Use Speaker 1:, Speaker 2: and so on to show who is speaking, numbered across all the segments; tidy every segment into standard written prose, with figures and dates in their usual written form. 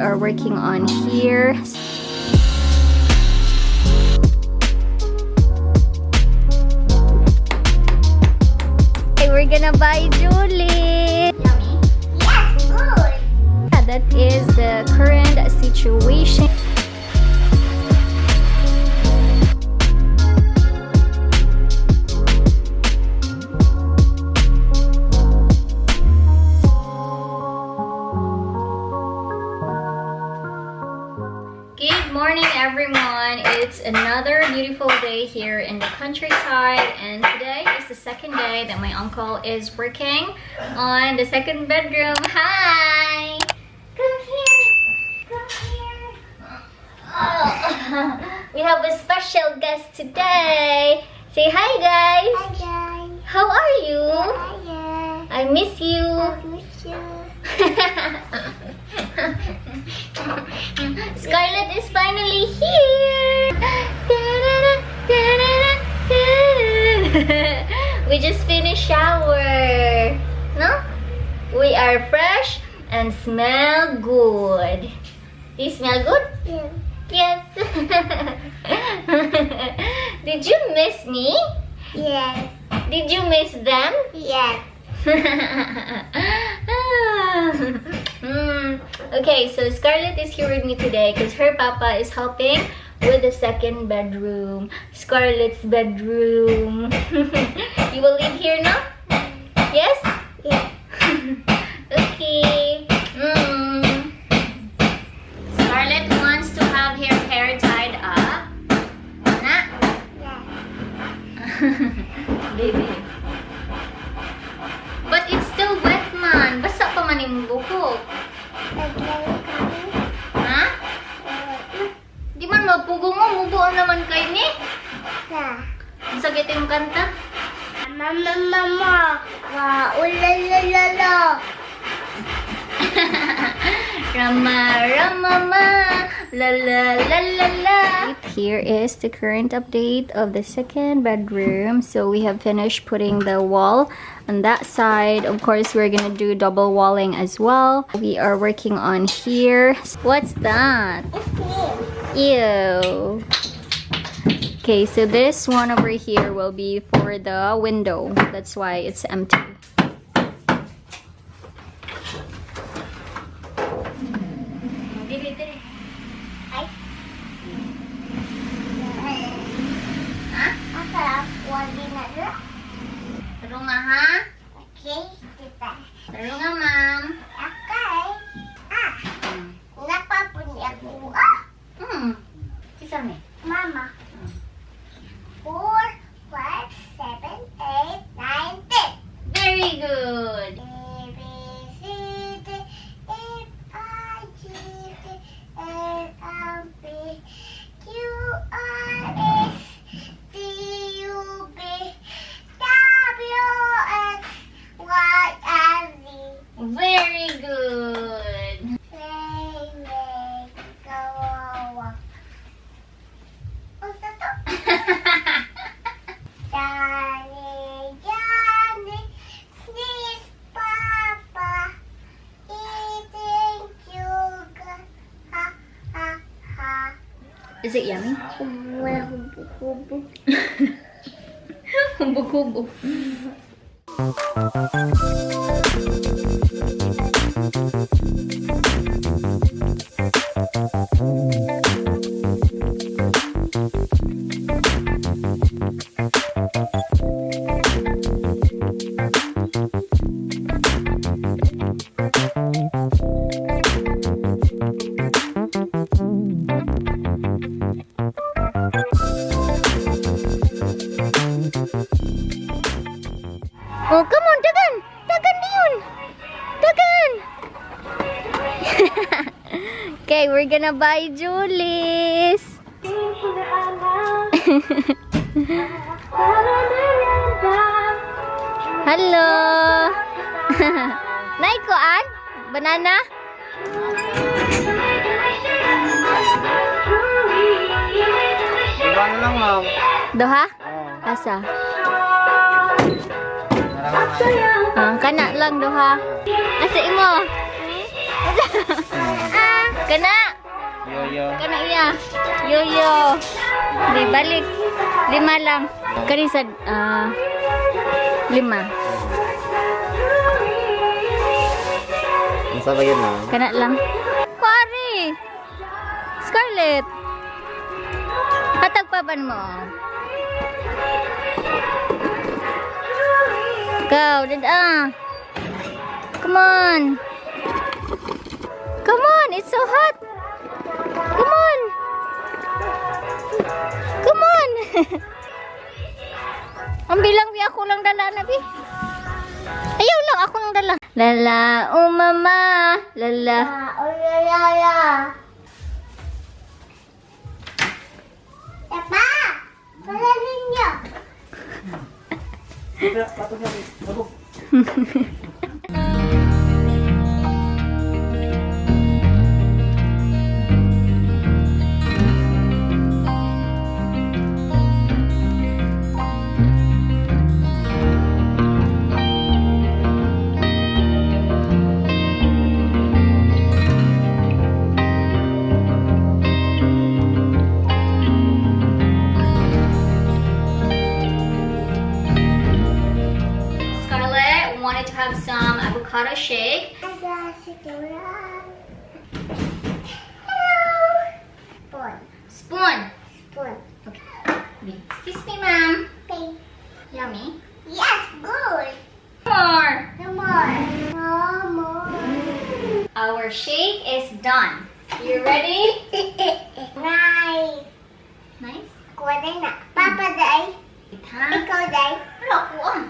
Speaker 1: are working on here. Okay, we're gonna buy Julie.
Speaker 2: Yummy? Yes, good.
Speaker 1: Yeah, that is the current situation. Good morning, everyone. It's another beautiful day here in the countryside, and today is the second day that my uncle is working on the second bedroom. Hi! Come here! Come here! Oh, we have a special guest today. Say hi, guys!
Speaker 2: Hi, guys.
Speaker 1: How are you?
Speaker 2: Hiya.
Speaker 1: I miss you.
Speaker 2: I miss you.
Speaker 1: Scarlett is finally here. We just finished shower. No? We are fresh and smell good. You smell good?
Speaker 2: Yeah.
Speaker 1: Yes. Did you miss me?
Speaker 2: Yes.
Speaker 1: Did you miss them?
Speaker 2: Yes.
Speaker 1: Okay, so Scarlett is here with me today because her papa is helping with the second bedroom, Scarlett's bedroom. You will live here now? Yes?
Speaker 2: Yes.
Speaker 1: Okay. Scarlett wants to have her hair tied up. Na?
Speaker 2: Yes.
Speaker 1: Baby. But it's still wet, man. Basa pa man yung buhok. Ha? Di man magpugo mo. Mubuan naman kayo ni.
Speaker 2: Yeah.
Speaker 1: Ang sakit yung kanta.
Speaker 2: Mama, mama. Wow, ulalalala.
Speaker 1: Rama, ramama. La la la la la. Here is the current update of the second bedroom. So we have finished putting the wall on that side. Of course, we're gonna do double walling as well. We are working on here. What's that? Ew. Okay, so this one over here will be for the window. That's why it's empty. Taro nga ha?
Speaker 2: Okay, kita.
Speaker 1: Taro nga, ma'am.
Speaker 2: Okay. Napapuni ako.
Speaker 1: Sisa ni?
Speaker 2: Mama. 4, 5, 7, 8, 9, 10.
Speaker 1: Very good.
Speaker 2: A, B, C, D, E, I, G, K, L, M, P, Q, R, S, T, U, V, W, X, Y, and Z.
Speaker 1: Very good.
Speaker 2: Play, make, go, walk. Basta to. Johnny, Johnny, sneeze, Papa, eating sugar, ha, ha, ha.
Speaker 1: Is it yummy?
Speaker 2: Hubo.
Speaker 1: Hubog-hubog. Oh, come on, dagan! Dagan yun! Dagan! Okay, we're gonna buy Julie's. Hello! Nay ko an? Banana?
Speaker 3: Diba na lang, ma'am?
Speaker 1: Doha? Asa? Kana lang doha. Asa imo? Kana!
Speaker 3: Yo-yo.
Speaker 1: Kana iya. Yo-yo. Di balik. 5 lang. Kani sa 5.
Speaker 3: Masa ba yun na?
Speaker 1: Kana lang. Pare! Scarlett! Patagpapan mo. Ikaw, dada. Come on. Come on, it's so hot. Come on. Come on. Ang bilang bi ako lang dala na bi. Ayaw lang ako lang dala. Lala, oh mama. Lala.
Speaker 2: Oh, yeah. Papa! Wala ninyo!
Speaker 1: Scarlett wanted to have some avocado shake.
Speaker 2: Hello!
Speaker 1: Spoon.
Speaker 2: Spoon.
Speaker 1: Okay. Excuse me, ma'am.
Speaker 2: Okay.
Speaker 1: Yummy.
Speaker 2: Yes, good.
Speaker 1: More.
Speaker 2: No more. No more.
Speaker 1: Our shake is done. You ready?
Speaker 2: Nice.
Speaker 1: Nice.
Speaker 2: Kuha din na. Papa day.
Speaker 1: Wait, ha?
Speaker 2: Ikaw day.
Speaker 1: Wala ko ah.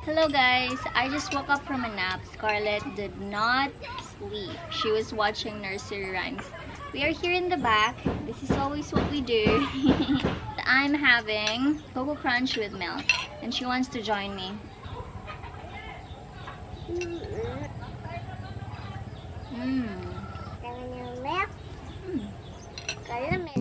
Speaker 1: Hello guys, I just woke up from a nap. Scarlett did not sleep. She was watching nursery rhymes. We are here in the back. This is always what we do. I'm having Cocoa Crunch with milk and she wants to join me.
Speaker 2: Kaya niyo milk. Kaya milk.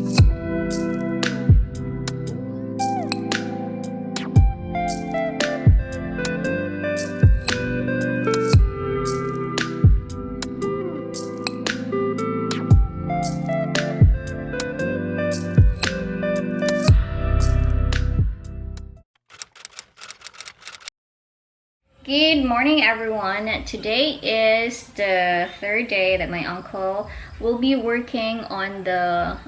Speaker 1: Good morning everyone. Today is the third day that my uncle will be working on the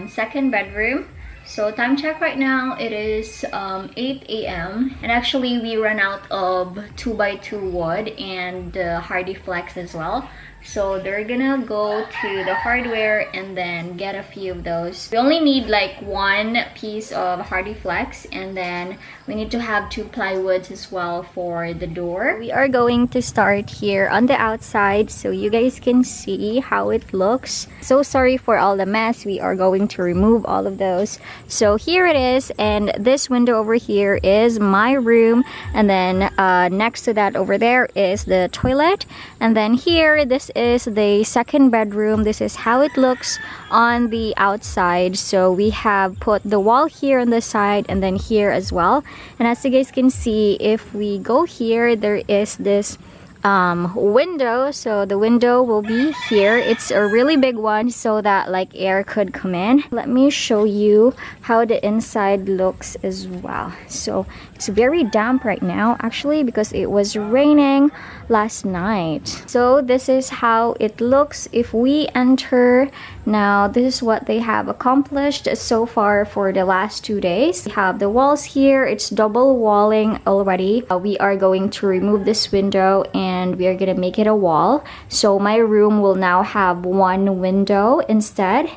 Speaker 1: second bedroom. So time check right now, it is 8 a.m. and actually we ran out of 2x2 wood and hardy flex as well. So they're gonna go to the hardware and then get a few of those. We only need like 1 piece of hardy flex and then we need to have 2 plywoods as well for the door. We are going to start here on the outside so you guys can see how it looks. So sorry for all the mess. We are going to remove all of those. So here it is, and this window over here is my room, and then next to that over there is the toilet, and then here this is the second bedroom. This is how it looks on the outside. So we have put the wall here on the side and then here as well, and as you guys can see, if we go here, there is this window. So the window will be here. It's a really big one so that like air could come in. Let me show you how the inside looks as well. So it's very damp right now actually because it was raining last night. So this is how it looks if we enter. Now this is what they have accomplished so far for the last 2 days. We have the walls here. It's double walling already. We are going to remove this window and we are gonna make it a wall. So my room will now have 1 window instead.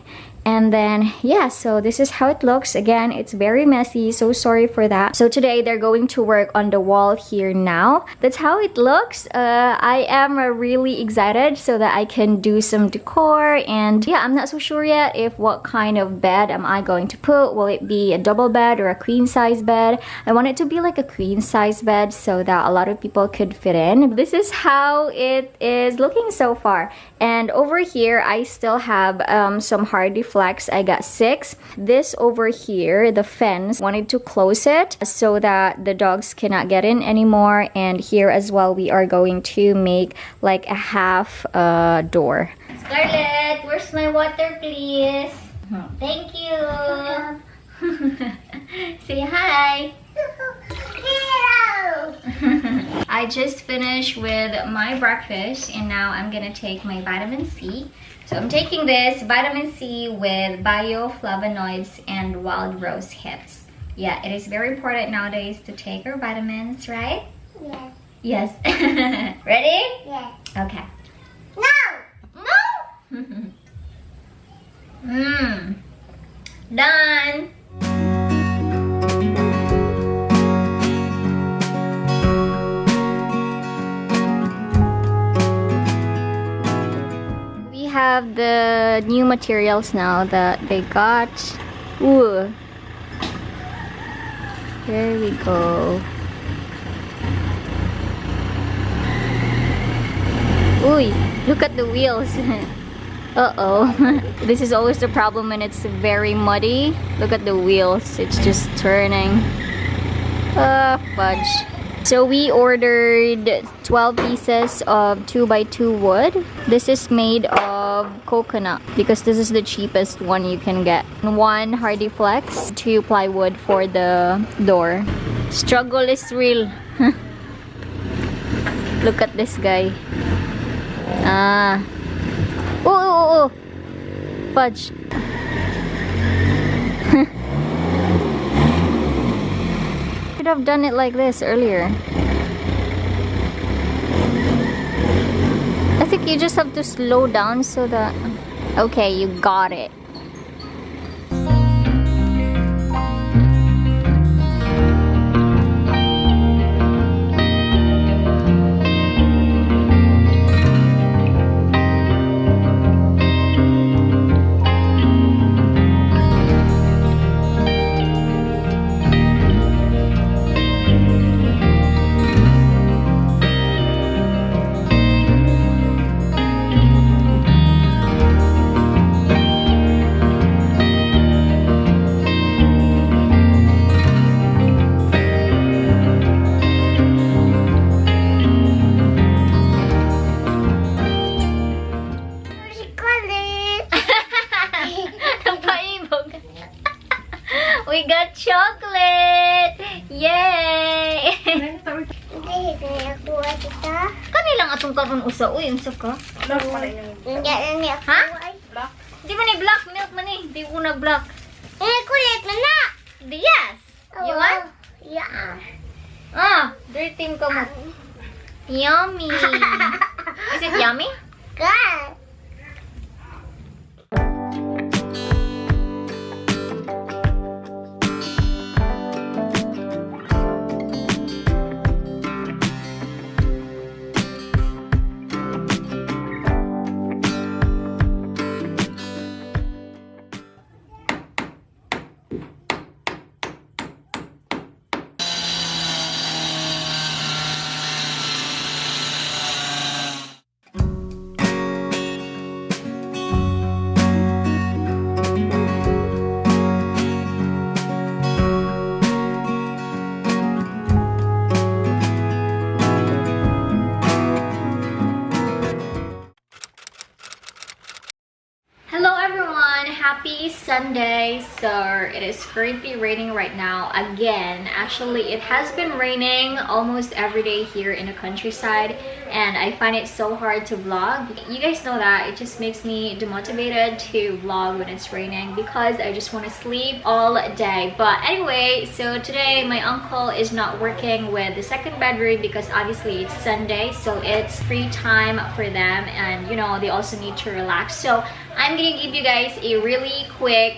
Speaker 1: And then yeah, so this is how it looks. Again, it's very messy, so sorry for that. So today they're going to work on the wall here now. That's how it looks. I am really excited so that I can do some decor, and yeah, I'm not so sure yet if what kind of bed am I going to put. Will it be a double bed or a queen size bed? I want it to be like a queen size bed so that a lot of people could fit in. This is how it is looking so far. And over here I still have some hardy flex, I got 6. This over here, the fence, wanted to close it so that the dogs cannot get in anymore. And here as well, we are going to make like a half door. Scarlett, where's my water, please? Thank you. Say hi. Hello. I just finished with my breakfast and now I'm gonna take my vitamin C. So I'm taking this vitamin C with bioflavonoids and wild rose hips. Yeah, it is very important nowadays to take our vitamins, right?
Speaker 2: Yes.
Speaker 1: Yes. Ready?
Speaker 2: Yes.
Speaker 1: Okay.
Speaker 2: No!
Speaker 1: Done. We have the new materials now that they got. Ooh. There we go. Uy, look at the wheels. Uh-oh. This is always the problem when it's very muddy. Look at the wheels. It's just turning. Fudge. So we ordered 12 pieces of 2x2 wood. This is made of coconut because this is the cheapest one you can get. 1 hardy flex, 2 plywood for the door. Struggle is real. Look at this guy. Oh, fudge. Should have done it like this earlier. I think you just have to slow down so that... Okay, you got it. We got chocolate! Yay! Kanilang atong karon usa uy, unsa ka? Ha? Di man ni black milk man ni, di ko na black.
Speaker 2: Kulit na na!
Speaker 1: Yes. You want?
Speaker 2: Yeah.
Speaker 1: Dirty ka mo. Yummy. Is it yummy?
Speaker 2: Good.
Speaker 1: Happy Sunday. So it is currently raining right now again. Actually, it has been raining almost every day here in the countryside, and I find it so hard to vlog. You guys know that it just makes me demotivated to vlog when it's raining because I just want to sleep all day. But anyway, so today my uncle is not working with the second bedroom because obviously it's Sunday, so it's free time for them, and you know, they also need to relax. So I'm gonna give you guys a really quick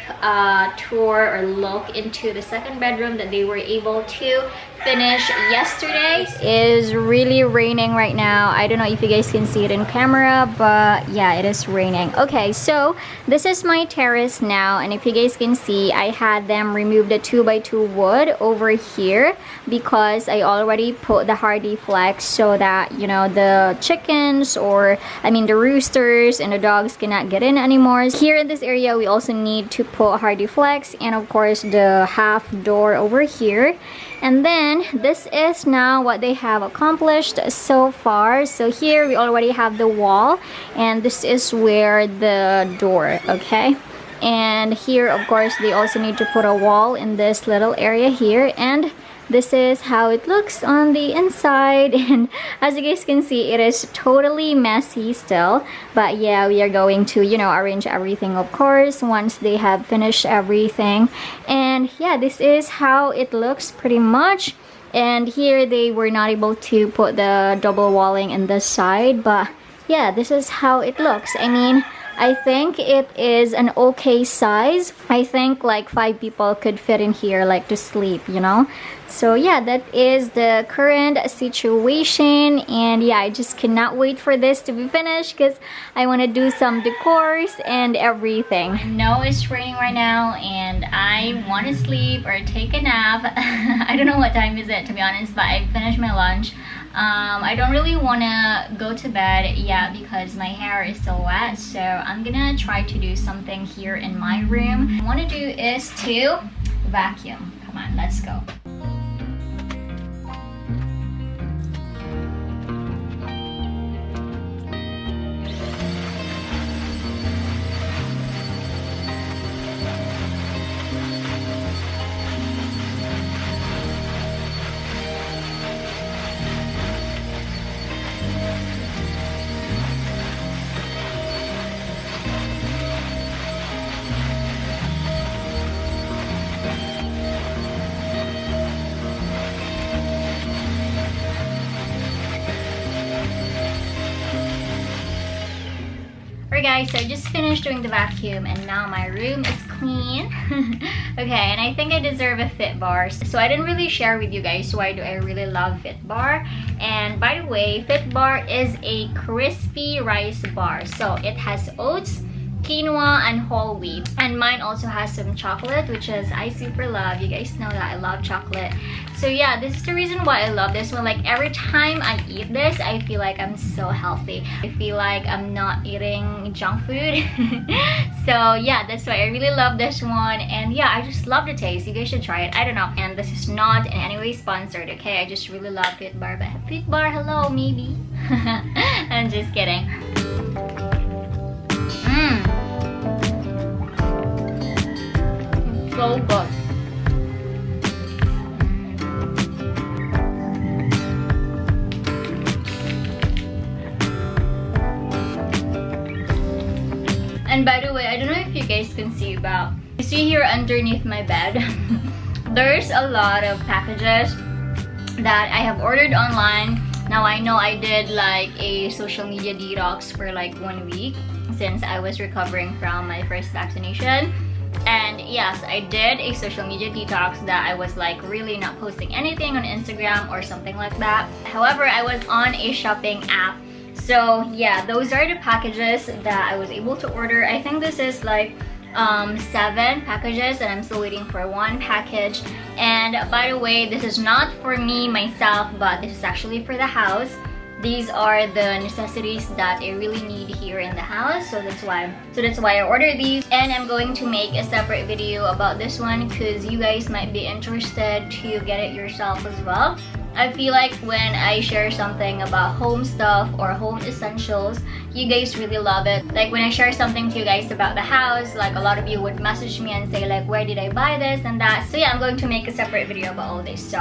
Speaker 1: tour or look into the second bedroom that they were able to finish yesterday. It is really raining right now. now. I don't know if you guys can see it in camera, but yeah, it is raining. Okay, so this is my terrace now, and if you guys can see, I had them remove the 2x2 wood over here because I already put the hardy flex so that, you know, the chickens, or I mean the roosters and the dogs cannot get in anymore. Here in this area, we also need to put hardy flex, and of course the half door over here. And then this is now what they have accomplished so far. So here we already have the wall, and this is where the door, okay? And here of course they also need to put a wall in this little area here, and this is how it looks on the inside. And as you guys can see, it is totally messy still, but yeah, we are going to, you know, arrange everything of course once they have finished everything. And yeah, this is how it looks pretty much. And here they were not able to put the double walling in this side, but yeah, this is how it looks. I mean, I think it is an okay size. I think like 5 people could fit in here, like to sleep, you know. So yeah, that is the current situation, and yeah, I just cannot wait for this to be finished because I want to do some decors and everything. I know it's raining right now and I want to sleep or take a nap. I don't know what time is it, to be honest, but I finished my lunch. I don't really want to go to bed yet because my hair is still wet, so I'm gonna try to do something here in my room. What I want to do is to vacuum. Come on, let's go. Guys, so I just finished doing the vacuum and now my room is clean. Okay, and I think I deserve a fit bar. So I didn't really share with you guys why do I really love fit bar. And by the way, fit bar is a crispy rice bar. So it has oats, quinoa, and whole wheat, and mine also has some chocolate, which is I super love. You guys know that I love chocolate. So yeah, this is the reason why I love this one. Like every time I eat this, I feel like I'm so healthy. I feel like I'm not eating junk food. So yeah, that's why I really love this one. And yeah, I just love the taste. You guys should try it. I don't know, and this is not in any way sponsored, okay? I just really love fit bar. But fit bar, hello, maybe. I'm just kidding. So good. And by the way, I don't know if you guys can see, but you see here underneath my bed there's a lot of packages that I have ordered online. Now I know I did like a social media detox for like 1 week since I was recovering from my first vaccination. And yes, I did a social media detox that I was like really not posting anything on Instagram or something like that. However, I was on a shopping app. So yeah, those are the packages that I was able to order. I think this is like 7 packages and I'm still waiting for 1 package. And by the way, this is not for me myself, but this is actually for the house. These are the necessities that I really need here in the house, so that's why I ordered these. And I'm going to make a separate video about this one because you guys might be interested to get it yourself as well. I feel like when I share something about home stuff or home essentials, you guys really love it. Like when I share something to you guys about the house, like a lot of you would message me and say like, where did I buy this and that. So yeah, I'm going to make a separate video about all this. So